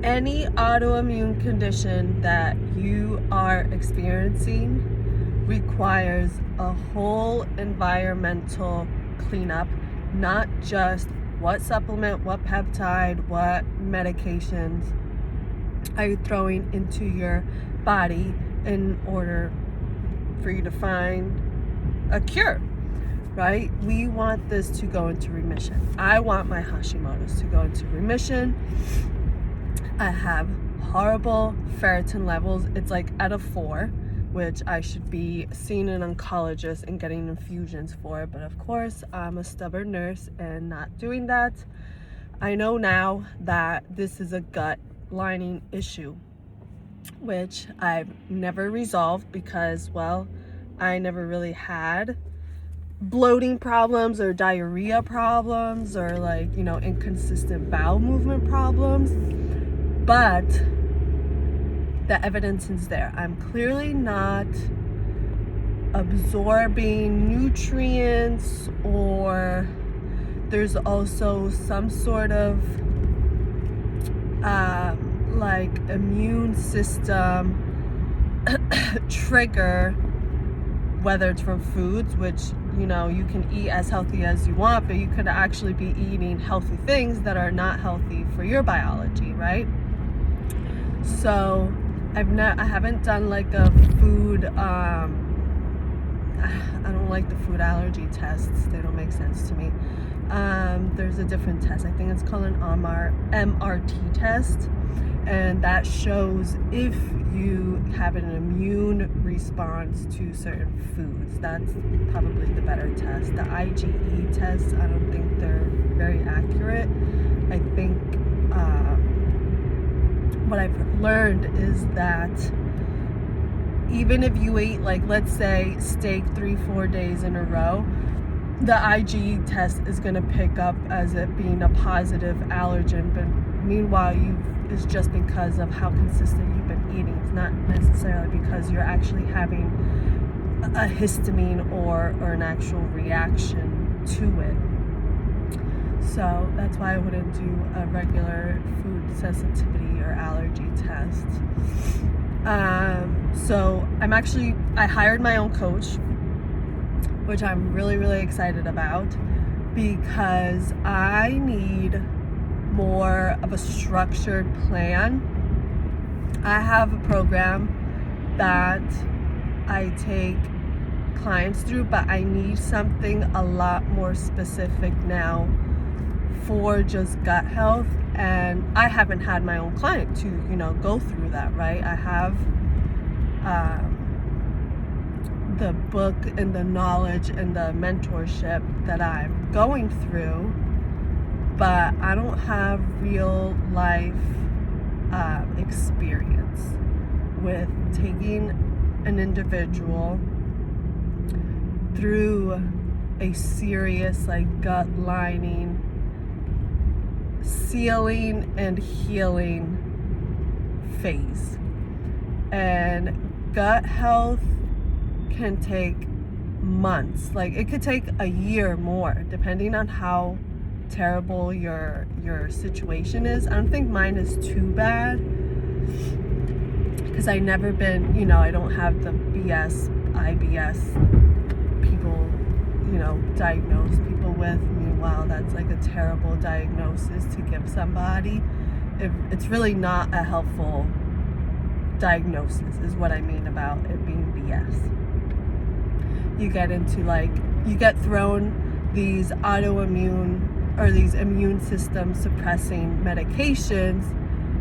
any autoimmune condition that you are experiencing requires a whole environmental cleanup, not just what supplement, what peptide, what medications are you throwing into your body in order for you to find a cure, right? We want this to go into remission. I want my Hashimoto's to go into remission. I have horrible ferritin levels. It's like at a 4, which I should be seeing an oncologist and getting infusions for. But of course, I'm a stubborn nurse and not doing that. I know now that this is a gut lining issue, which I've never resolved because, well, I never really had bloating problems or diarrhea problems or inconsistent bowel movement problems. But the evidence is there. I'm clearly not absorbing nutrients, or there's also some sort of immune system trigger, whether it's from foods, which you can eat as healthy as you want, but you could actually be eating healthy things that are not healthy for your biology, right? So I haven't done like a food, I don't like the food allergy tests. They don't make sense to me. There's a different test. I think it's called an MRT test. And that shows if you have an immune response to certain foods. That's probably the better test. The IgE tests, I don't think they're very accurate. I think what I've learned is that even if you ate, let's say, steak 3-4 days in a row, the IgE test is going to pick up as it being a positive allergen. But meanwhile, it's just because of how consistent you've been eating. It's not necessarily because you're actually having a histamine or an actual reaction to it. So that's why I wouldn't do a regular food sensitivity or allergy test. So I hired my own coach, which I'm really, really excited about, because I need more of a structured plan. I have a program that I take clients through, but I need something a lot more specific now for just gut health. And I haven't had my own client to go through that, right? I have the book and the knowledge and the mentorship that I'm going through, but I don't have real life experience with taking an individual through a serious gut lining, sealing and healing phase. And gut health can take months. It could take a year more, depending on how terrible your situation is. I don't think mine is too bad because I never been, I don't have the BS, IBS people, diagnose people with. Meanwhile, that's a terrible diagnosis to give somebody. It's really not a helpful diagnosis, is what I mean about it being BS. You get into you get thrown these autoimmune or these immune system suppressing medications,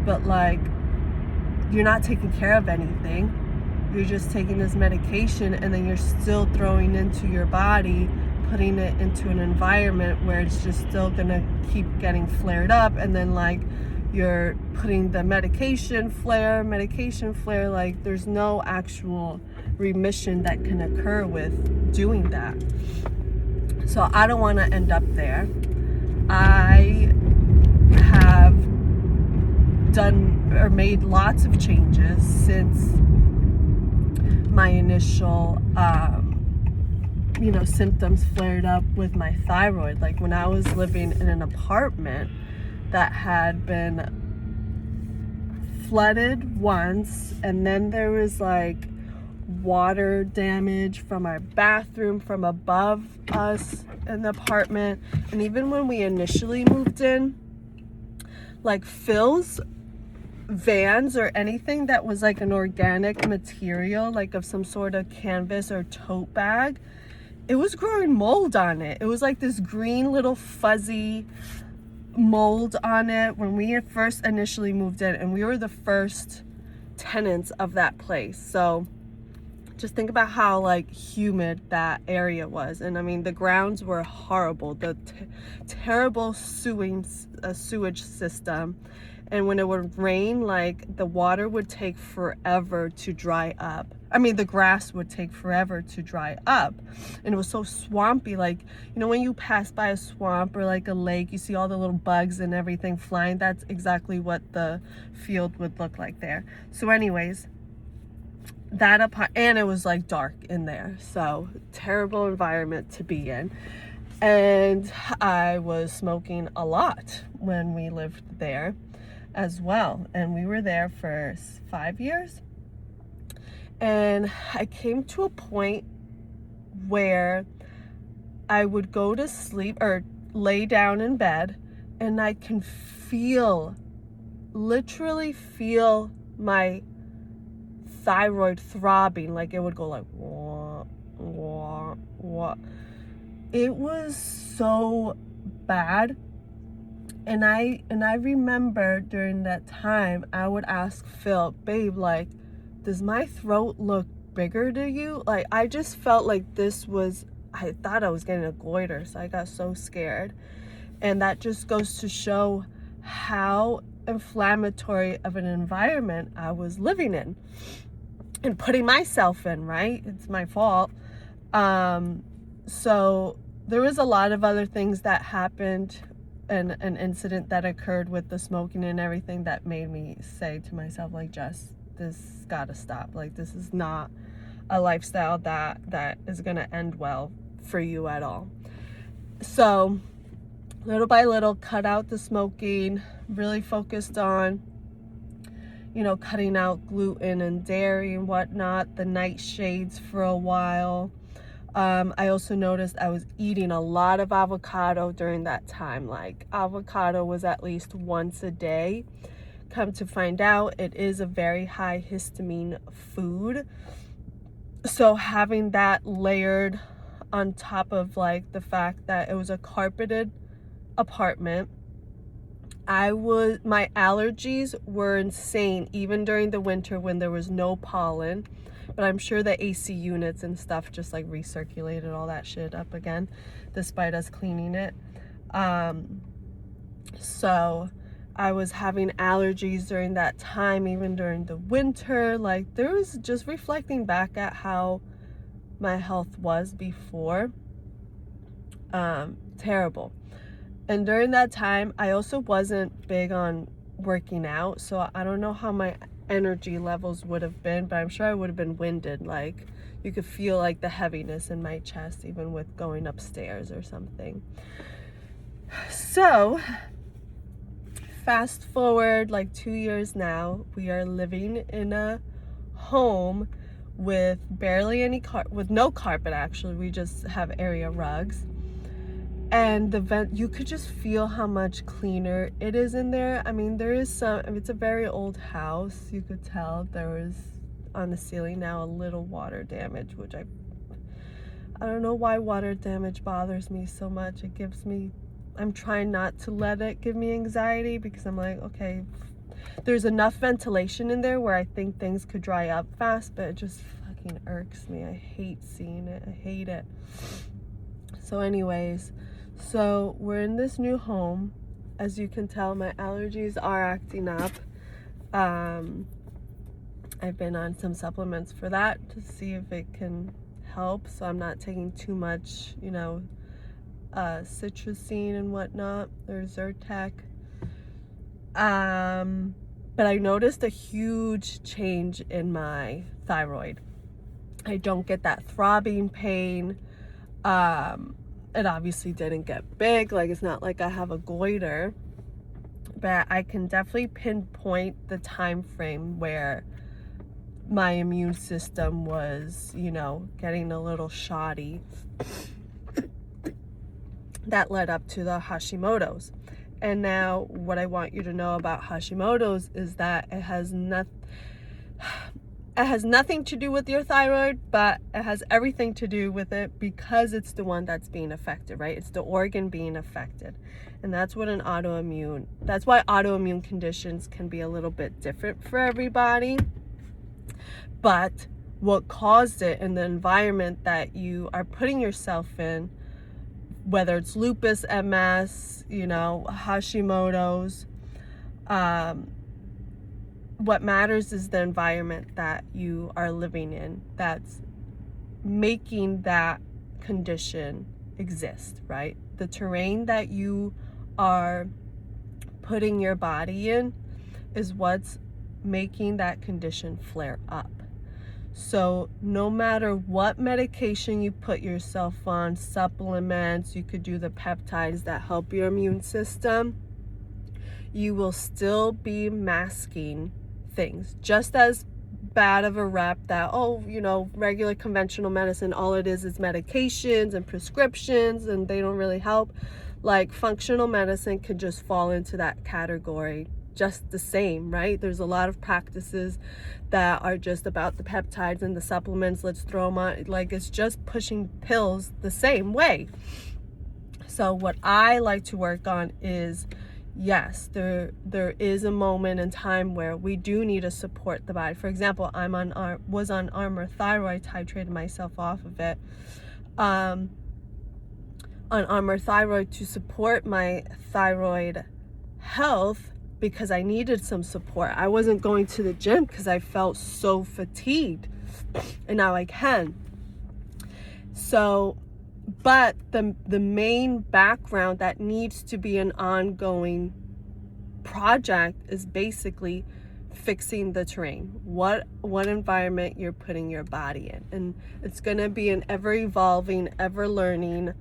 but you're not taking care of anything. You're just taking this medication and then you're still throwing into your body, putting it into an environment where it's just still gonna keep getting flared up, and then you're putting the medication flare, there's no actual remission that can occur with doing that. So I don't want to end up there. I have done or made lots of changes since my initial symptoms flared up with my thyroid. When I was living in an apartment that had been flooded once, and then there was like water damage from our bathroom from above us in the apartment. And even when we initially moved in, like Phil's vans or anything that was like an organic material, like of some sort of canvas or tote bag, it was growing mold on it. It was like this green little fuzzy mold on it when we had first initially moved in, and we were the first tenants of that place. So just think about how like humid that area was. And I mean, the grounds were horrible, the terrible sewage system. And when it would rain, like the water would take forever to dry up. I mean, the grass would take forever to dry up. And it was so swampy. Like, you know, when you pass by a swamp or like a lake, you see all the little bugs and everything flying. That's exactly what the field would look like there. So anyways, and it was like dark in there. So terrible environment to be in. And I was smoking a lot when we lived there as well, and we were there for 5 years. And I came to a point where I would go to sleep or lay down in bed, and I can literally feel my thyroid throbbing. Like it would go like wah, wah, wah. It was so bad. And I remember during that time, I would ask Phil, babe, like, does my throat look bigger to you? Like, I just felt like I thought I was getting a goiter, so I got so scared. And that just goes to show how inflammatory of an environment I was living in and putting myself in, right? It's my fault. So there was a lot of other things that happened, and an incident that occurred with the smoking and everything that made me say to myself, like, Jess, this gotta stop. Like, this is not a lifestyle that is gonna end well for you at all. So little by little, cut out the smoking, really focused on, you know, cutting out gluten and dairy and whatnot, the nightshades for a while. I also noticed I was eating a lot of avocado during that time. Like, avocado was at least once a day. Come to find out, it is a very high histamine food. So having that layered on top of like the fact that it was a carpeted apartment, my allergies were insane even during the winter when there was no pollen. But I'm sure the AC units and stuff just like recirculated all that shit up again, despite us cleaning it. So I was having allergies during that time, even during the winter. Like, there was just reflecting back at how my health was before. Terrible. And during that time, I also wasn't big on working out. So I don't know how my energy levels would have been, but I'm sure I would have been winded. Like, you could feel like the heaviness in my chest even with going upstairs or something. So fast forward like 2 years now, we are living in a home with barely any with no carpet. Actually, we just have area rugs. And the vent, you could just feel how much cleaner it is in there. I mean, there is it's a very old house. You could tell there was on the ceiling now a little water damage, which I don't know why water damage bothers me so much. I'm trying not to let it give me anxiety, because I'm like, okay, there's enough ventilation in there where I think things could dry up fast, but it just fucking irks me. I hate seeing it. I hate it. So anyways, so we're in this new home. As you can tell, my allergies are acting up. I've been on some supplements for that to see if it can help, so I'm not taking too much, you know, citrusine and whatnot, or Zyrtec. But I noticed a huge change in my thyroid. I don't get that throbbing pain. It obviously didn't get big, like it's not like I have a goiter, but I can definitely pinpoint the time frame where my immune system was, getting a little shoddy. That led up to the Hashimoto's. And now what I want you to know about Hashimoto's is that it has nothing to do with your thyroid, but it has everything to do with it because it's the one that's being affected, right? It's the organ being affected. And that's why autoimmune conditions can be a little bit different for everybody. But what caused it and the environment that you are putting yourself in, whether it's lupus, MS, Hashimoto's, what matters is the environment that you are living in that's making that condition exist, right? The terrain that you are putting your body in is what's making that condition flare up. So no matter what medication you put yourself on, supplements, you could do the peptides that help your immune system, you will still be masking things. Just as bad of a rep that, regular conventional medicine, all it is medications and prescriptions and they don't really help. Like functional medicine could just fall into that category just the same, right? There's a lot of practices that are just about the peptides and the supplements. Let's throw them on. Like it's just pushing pills the same way. So what I like to work on is, yes, there is a moment in time where we do need to support the body. For example, was on Armour Thyroid, titrated myself off of it. On Armour Thyroid to support my thyroid health because I needed some support. I wasn't going to the gym because I felt so fatigued, and now I can. So, but the main background that needs to be an ongoing project is basically fixing the terrain, what environment you're putting your body in. And it's going to be an ever evolving, ever learning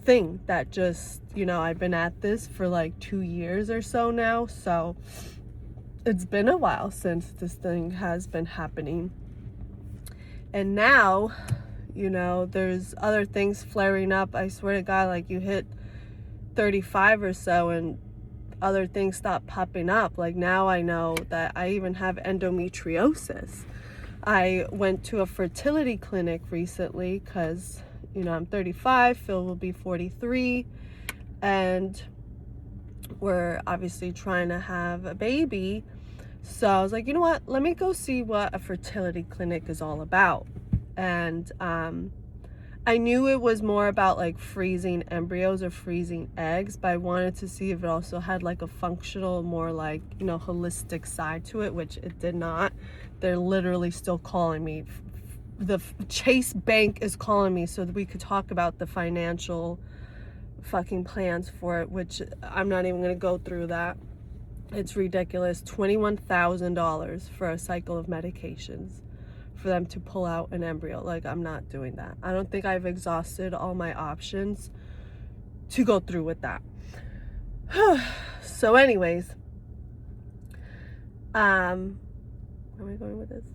thing that just, I've been at this for like 2 years or so now. So it's been a while since this thing has been happening. And now, there's other things flaring up. I swear to God, like you hit 35 or so and other things stop popping up. Like now I know that I even have endometriosis. I went to a fertility clinic recently because, I'm 35, Phil will be 43, and we're obviously trying to have a baby. So I was like, you know what? Let me go see what a fertility clinic is all about. And I knew it was more about like freezing embryos or freezing eggs, but I wanted to see if it also had like a functional, more like, holistic side to it, which it did not. They're literally still calling me. The Chase Bank is calling me so that we could talk about the financial fucking plans for it, which I'm not even going to go through that. It's ridiculous. $21,000 for a cycle of medications for them to pull out an embryo. Like, I'm not doing that. I don't think I've exhausted all my options to go through with that. So anyways, where am I going with this?